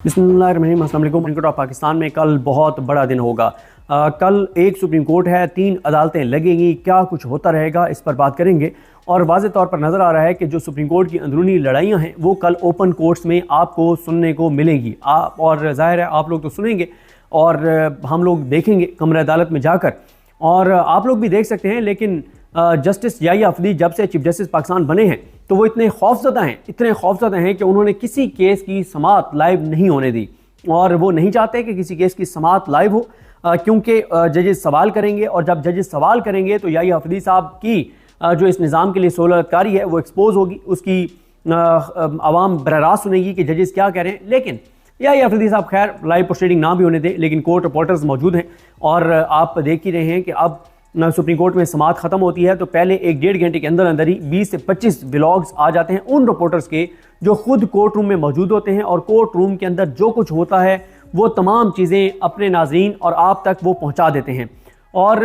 बिस्मिल्लाहिर्रहमानिर्रहीम, अस्सलाम वालेकुम। सुप्रीम कोर्ट ऑफ पाकिस्तान में कल बहुत बड़ा दिन होगा। कल एक सुप्रीम कोर्ट है, 3 अदालतें लगेंगी, क्या कुछ होता रहेगा इस पर बात करेंगे। और वाज़े तौर पर नज़र आ रहा है कि जो सुप्रीम कोर्ट की अंदरूनी लड़ाइयाँ हैं वो कल ओपन कोर्ट्स में आपको सुनने को मिलेंगी। और ज़ाहिर है आप लोग तो सुनेंगे और हम लोग देखेंगे कमरे अदालत में जाकर, और आप लोग भी देख सकते हैं। लेकिन जस्टिस याहिया अफदी जब से चीफ जस्टिस पाकिस्तान बने हैं तो वो इतने खौफजदा हैं, कि उन्होंने किसी केस की समाअत लाइव नहीं होने दी। और वो नहीं चाहते कि किसी केस की समाअत लाइव हो, क्योंकि जजेस सवाल करेंगे, और जब जजेस सवाल करेंगे तो याहिया अफदी साहब की जो इस निज़ाम के लिए सहूलतकारी है वो एक्सपोज होगी, उसकी आवाम बरारास्त सुनेगी कि जजेस क्या कह रहे हैं। लेकिन याहिया अफदी साहब खैर लाइव प्रोसीडिंग ना भी होने दें, लेकिन कोर्ट रिपोर्टर्स मौजूद हैं। और आप देख ही रहे हैं कि अब सुप्रीम कोर्ट में समाअत खत्म होती है तो पहले 1-1.5 घंटे के अंदर अंदर ही 20 से 25 व्लॉग्स आ जाते हैं उन रिपोर्टर्स के जो खुद कोर्ट रूम में मौजूद होते हैं, और कोर्ट रूम के अंदर जो कुछ होता है वो तमाम चीज़ें अपने नाज़रीन और आप तक वो पहुंचा देते हैं। और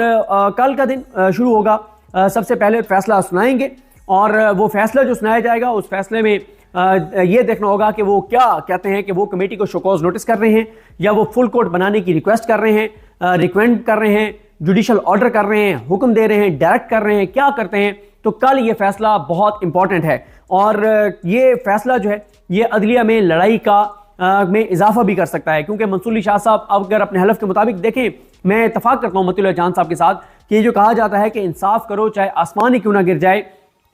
कल का दिन शुरू होगा, सबसे पहले फैसला सुनाएंगे, और वो फैसला जो सुनाया जाएगा उस फैसले में ये देखना होगा कि वो क्या कहते हैं, कि वो कमेटी को शोकॉज नोटिस कर रहे हैं या वो फुल कोर्ट बनाने की रिक्वेस्ट कर रहे हैं, रिकमेंड कर रहे हैं, जुडिशल ऑर्डर कर रहे हैं, हुक्म दे रहे हैं, डायरेक्ट कर रहे हैं, क्या करते हैं। तो कल ये फैसला बहुत इंपॉर्टेंट है, और ये फैसला जो है ये अदलिया में लड़ाई का में इजाफा भी कर सकता है। क्योंकि मंसूर अली शाह साहब अगर अपने हलफ के मुताबिक देखें, मैं इतफाक करता हूँ मतीउल्लाह जान साहब के साथ कि ये जो कहा जाता है कि इंसाफ करो चाहे आसमान ही क्यों ना गिर जाए,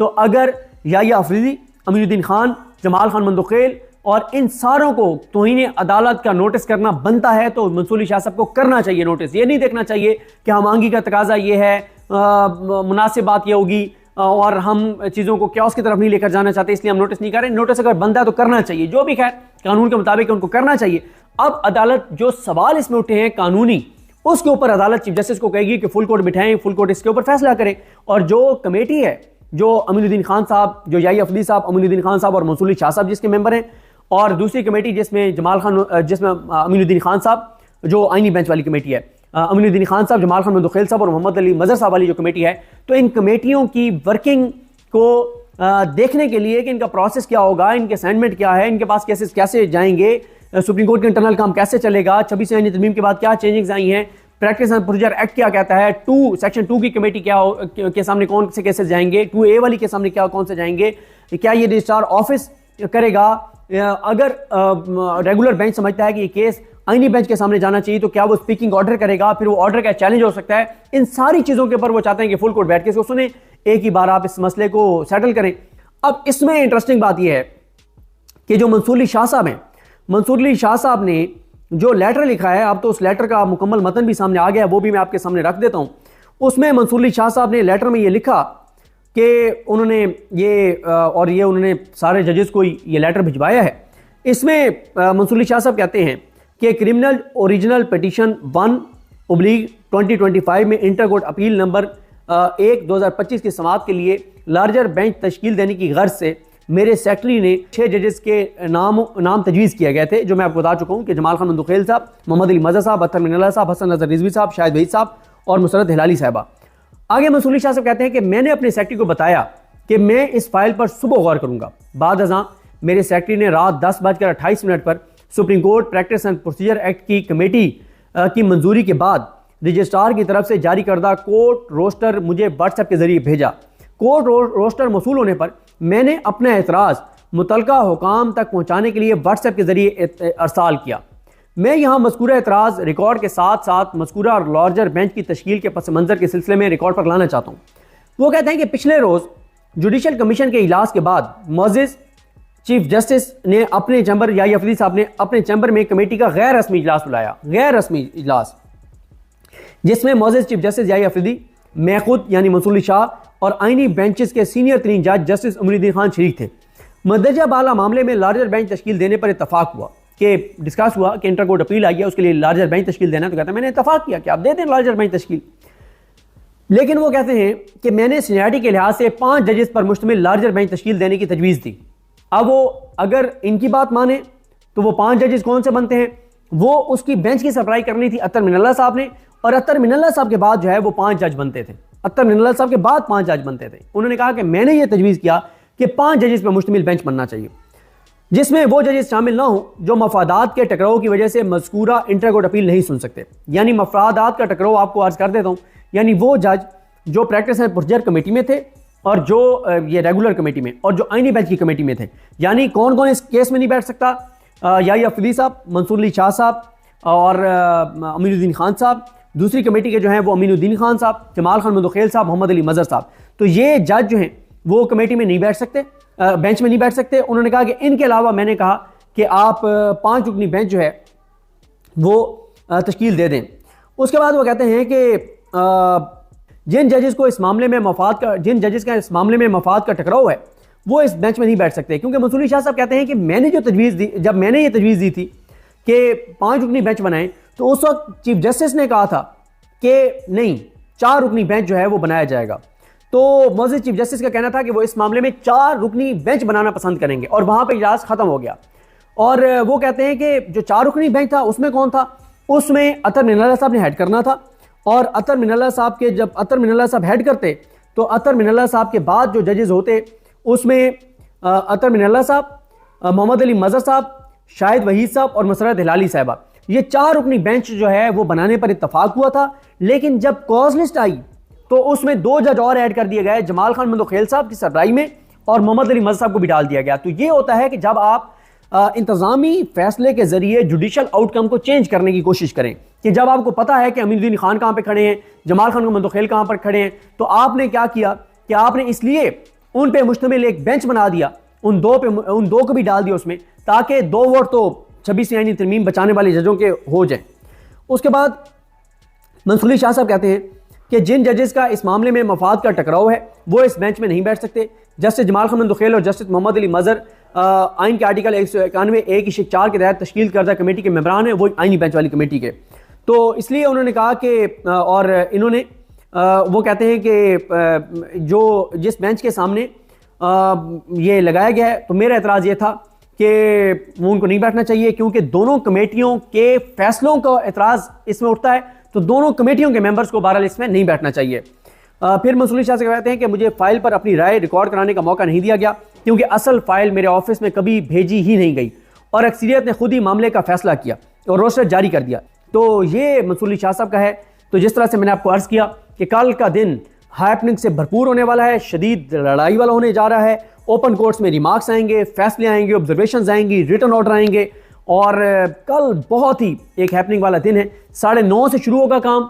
तो अगर याहिया अफरीदी, अमीनुद्दीन खान, जमाल खान मंदोखेल और इन सारों को तौहीन अदालत का नोटिस करना बनता है तो मंसूर अली शाह साहब को करना चाहिए नोटिस। ये नहीं देखना चाहिए कि हम आंगी का तकाजा ये है, मुनासिब बात ये होगी और हम चीज़ों को क्या उसकी तरफ नहीं लेकर जाना चाहते इसलिए हम नोटिस नहीं कर रहे। नोटिस अगर बनता है तो करना चाहिए, जो भी खैर कानून के मुताबिक उनको करना चाहिए। अब अदालत जो सवाल इसमें उठे हैं कानूनी, उसके ऊपर अदालत चीफ जस्टिस को कहेगी कि फुल कोर्ट बिठाएं, फुल कोर्ट इसके ऊपर फैसला करे। और जो कमेटी है, जो अमीनुद्दीन खान साहब, जो याहिया अफदी साहब, अमीनुद्दीन खान साहब और मंसूर अली शाह साहब जिसके मेंबर हैं, और दूसरी कमेटी जिसमें जिसमें अमीनुद्दीन खान साहब जो आईनी बेंच वाली कमेटी है, अमीनुद्दीन खान साहब, जमाल खान मंदोखेल साहब और मोहम्मद अली मजहर साहब वाली जो कमेटी है, तो इन कमेटियों की वर्किंग को देखने के लिए कि इनका प्रोसेस क्या होगा, इनके असाइनमेंट क्या है, इनके पास केसेस कैसे जाएंगे, सुप्रीम कोर्ट का इंटरनल काम कैसे चलेगा, 26 आईनी तरमीम के बाद क्या चेंजेस आई हैं, प्रैक्टिस एंड प्रोसीजर एक्ट क्या कहता है, सेक्शन 2 की कमेटी क्या के सामने कौन से केसेस जाएंगे, 2A वाली के सामने क्या कौन से जाएंगे, क्या ये रजिस्ट्रार ऑफिस करेगा, अगर रेगुलर बेंच समझता है कि ये केस आईनी बेंच के सामने जाना चाहिए तो क्या वो स्पीकिंग ऑर्डर करेगा, फिर वो ऑर्डर का चैलेंज हो सकता है। इन सारी चीजों के ऊपर वो चाहते हैं कि फुल कोर्ट बैठ के इसको सुने, एक ही बार आप इस मसले को सेटल करें। अब इसमें इंटरेस्टिंग बात यह है कि जो मंसूर अली शाह साहब हैं, मंसूर अली शाह साहब ने जो लेटर लिखा है, अब तो उस लेटर का मुकम्मल मतन भी सामने आ गया, वो भी मैं आपके सामने रख देता हूं। उसमें मंसूर अली शाह साहब ने लेटर में ये लिखा कि उन्होंने ये उन्होंने सारे जजेस को ये लेटर भिजवाया है। इसमें मंसूर अली शाह साहब कहते हैं कि क्रिमिनल ओरिजिनल पिटीशन 1/2025 में इंटर कोर्ट अपील नंबर 1/2025 की समाअत के लिए लार्जर बेंच तश्कील देने की गर्ज से मेरे सेक्रेटरी ने 6 जजेस के नाम तजवीज़ किए गए थे, जो मैं आपको बता चुका हूँ कि जमाल खान मंदोखेल साहब, मोहम्मद अली मजहर साहब, अत्तर मिनल्ला साहब, हसन नजर रिजवी साहब, शाहिद वहीद साहब और मुसरत हिलाली साहबा। आगे मंसूर अली शाह साहब कहते हैं कि मैंने अपने सेक्रेटरी को बताया कि मैं इस फाइल पर सुबह गौर करूंगा। बाद अज़ां मेरे सेक्रेटरी ने रात 10:28 पर supreme court practice and procedure act की कमेटी की मंजूरी के बाद रजिस्ट्रार की तरफ से जारी करदा कोर्ट रोस्टर मुझे व्हाट्सएप के जरिए भेजा। कोर्ट रोस्टर मौसूल होने पर मैंने अपना एतराज़ मुतलका हुकाम तक पहुँचाने के लिए व्हाट्सएप के जरिए अरसाल किया। मैं यहाँ मज़कूरा एतराज़ रिकॉर्ड के साथ साथ मज़कूरा और लार्जर बेंच की तश्कील के पस मंज़र के सिलसिले में रिकॉर्ड पर लाना चाहता हूँ। वो कहते हैं कि पिछले रोज़ जुडिशल कमीशन के इजलास के बाद मोअज़्ज़िज़ चीफ जस्टिस ने अपने चैम्बर, याहिया अफदी साहब ने अपने चैम्बर में कमेटी का गैर रस्मी इजलास बुलाया, गैर रस्मी इजलास, जिसमें मोअज़्ज़िज़ चीफ जस्टिस याहिया अफदी, मैं खुद यानी मंसूर अली शाह और आईनी बेंचेस के सीनियर तरीन जज जस्टिस अमीनुद्दीन खान शरीक थे। मदरजा बाला मामले में लार्जर बेंच तश्कील देने पर इतफाक हुआ कि डिस्कस हुआ कि इंटर कोर्ट अपील आई है, उसके लिए लार्जर बेंच तश्कील देना। तो कहते हैं मैंने इतफाक किया कि आप दे दें लार्जर बेंच तश्कील। लेकिन वो कहते हैं कि मैंने सीनियरिटी के लिहाज से 5 जजेस पर मुश्तमिल लार्जर बेंच तश्कील देने की तजवीज़ दी। अब वो अगर इनकी बात माने तो वो 5 जजेस कौन से बनते हैं, वो उसकी बेंच की सप्लाई करनी थी अत्तर मिनल्ला साहब ने, और अत्तर मिनल्ला साहब के बाद जो है वो 5 जज बनते थे। अत्तर मिनल्ला साहब के बाद 5 जज बनते थे। उन्होंने कहा कि मैंने ये तजवीज़ किया कि 5 जजेस पर मुश्तमिल बेंच बनना चाहिए। जिसमें वो जजेस शामिल ना हो जो मफादात के टकराव की वजह से मज़कूरा इंटर कोर्ट अपील नहीं सुन सकते। यानी मफादात का टकराव आपको अर्ज कर देता हूँ, यानी वो जज जो प्रैक्टिस एंड प्रोसीजर कमेटी में थे और जो ये रेगुलर कमेटी में और जो आईनी बेंच की कमेटी में थे। यानी कौन कौन इस केस में नहीं बैठ सकता? याहिया अफरीदी साहब, मंसूर अली शाह साहब और अमीनुद्दीन खान साहब। दूसरी कमेटी के जो हैं वो अमीनुद्दीन खान साहब, जमाल खान मुदखेल साहब, मोहम्मद अली मजहर साहब। तो ये जज जो हैं वो कमेटी में नहीं बैठ सकते, बेंच में नहीं बैठ सकते। उन्होंने कहा कि इनके अलावा मैंने कहा कि आप 5 रुकनी बेंच जो है वो तश्कील दे दें। उसके बाद वो कहते हैं कि जिन जजेस को इस मामले में मफाद का जिन जजेस का इस मामले में मफाद का टकराव है वो इस बेंच में नहीं बैठ सकते, क्योंकि मंसूर अली शाह साहब कहते हैं कि मैंने जो तजवीज़ दी, जब मैंने ये तजवीज़ दी थी कि 5 रुकनी बेंच बनाएं, तो उस वक्त चीफ जस्टिस ने कहा था कि नहीं, 4 रुकनी बेंच जो है वो बनाया जाएगा। तो मौजूद चीफ जस्टिस का कहना था कि वो इस मामले में 4 रुकनी बेंच बनाना पसंद करेंगे और वहां पर इजलास खत्म हो गया। और वो कहते हैं कि जो 4 रुकनी बेंच था उसमें कौन था? उसमें अतर मिनल्ला साहब ने हेड करना था, और अतर मिनल्ला साहब के जब अतर मिनल्ला साहब हेड करते तो अतर मिनल्ला साहब के बाद जो जजेस होते उसमें अतर मिनल्ला साहब, मोहम्मद अली मजहर साहब, शाहिद वहीद साहब और मसरत हिलाली साहबा, ये 4 रुकनी बेंच जो है वो बनाने पर इत्तफाक हुआ था। लेकिन जब कॉज लिस्ट आई तो उसमें 2 जज और ऐड कर दिए गए, जमाल खान मुदखेल साहब की सरबराही में, और मोहम्मद अली मजहर साहब को भी डाल दिया गया। तो ये होता है कि जब आप इंतजामी फैसले के जरिए जुडिशल आउटकम को चेंज करने की कोशिश करें, कि जब आपको पता है कि अमीनुद्दीन खान कहाँ पे खड़े हैं, जमाल खान मुदखेल कहाँ पर खड़े हैं, तो आपने क्या किया कि आपने इसलिए उन पे मुश्तमिल एक बेंच बना दिया, उन दो को भी डाल दिया उसमें, ताकि 2 वोट तो 26 यानी तरमीम बचाने वाले जजों के हो जाए। उसके बाद मंसूर अली शाह साहब कहते हैं कि जिन जजेस का इस मामले में मफाद का टकराव है वो इस बेंच में नहीं बैठ सकते। जस्टिस जमाल खान मुदखेल और जस्टिस मोहम्मद अली मजहर आइन के आर्टिकल 191(1)(4) के तहत तश्कील करदा कमेटी के मेंबरान हैं, वो आइनी बेंच वाली कमेटी के। तो इसलिए उन्होंने कहा कि और इन्होंने वो कहते हैं कि जो जिस बेंच के सामने ये लगाया गया है, तो मेरा एतराज़ ये था कि वो उनको नहीं बैठना चाहिए, क्योंकि दोनों कमेटियों के फैसलों का एतराज़ इसमें उठता है, तो दोनों कमेटियों के मेंबर्स को बहरहाल इसमें नहीं बैठना चाहिए। फिर मंसूर अली शाह से कहते हैं कि मुझे फ़ाइल पर अपनी राय रिकॉर्ड कराने का मौका नहीं दिया गया, क्योंकि असल फ़ाइल मेरे ऑफिस में कभी भेजी ही नहीं गई और अक्सरियत ने खुद ही मामले का फैसला किया और रोस्टर जारी कर दिया। तो ये मंसूर अली शाह साहब का है। तो जिस तरह से मैंने आपको अर्ज़ किया कि कल का दिन हैपनिंग से भरपूर होने वाला है, शदीद लड़ाई वाला होने जा रहा है। ओपन कोर्ट्स में रिमार्क्स आएंगे, फैसले आएंगे, ऑब्जर्वेशंस आएंगी, रिटर्न ऑर्डर आएंगे, और कल बहुत ही एक हैपनिंग वाला दिन है। 9:30 से शुरू होगा काम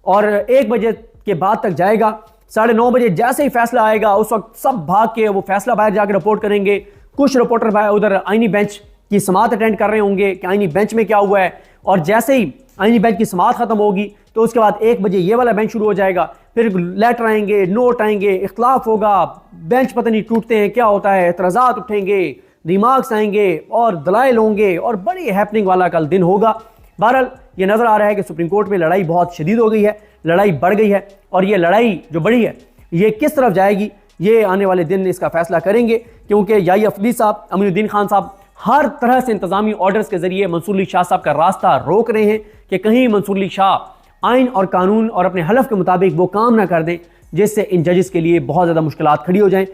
और 1 बजे के बाद तक जाएगा। 9:30 बजे जैसे ही फैसला आएगा उस वक्त सब भाग के वो फैसला बाहर जाकर रिपोर्ट करेंगे। कुछ रिपोर्टर उधर आईनी बेंच की समाअत अटेंड कर रहे होंगे कि आईनी बेंच में क्या हुआ है, और जैसे ही आईनी बेंच की समाअत खत्म होगी तो उसके बाद 1 बजे ये वाला बेंच शुरू हो जाएगा। फिर लेटर आएंगे, नोट आएंगे, इख्तलाफ होगा, बेंच पता नहीं टूटते हैं क्या होता है, एतराज़ात उठेंगे, रिमार्क्स आएंगे और दलाइल होंगे, और बड़ी हैपनिंग वाला कल दिन होगा। बहरहाल ये नज़र आ रहा है कि सुप्रीम कोर्ट में लड़ाई बहुत शदीद हो गई है, लड़ाई बढ़ गई है, और ये लड़ाई जो बढ़ी है ये किस तरफ जाएगी ये आने वाले दिन इसका फैसला करेंगे, क्योंकि याहिया अफरीदी साहब, अमीनुद्दीन खान साहब हर तरह से इंतजामी ऑर्डर्स के जरिए मंसूर अली शाह साहब का रास्ता रोक रहे हैं कि कहीं मंसूर अली शाह आइन और कानून और अपने हलफ के मुताबिक वो काम ना कर दें जिससे इन जजेस के लिए बहुत ज़्यादा मुश्किलात खड़ी हो जाएं।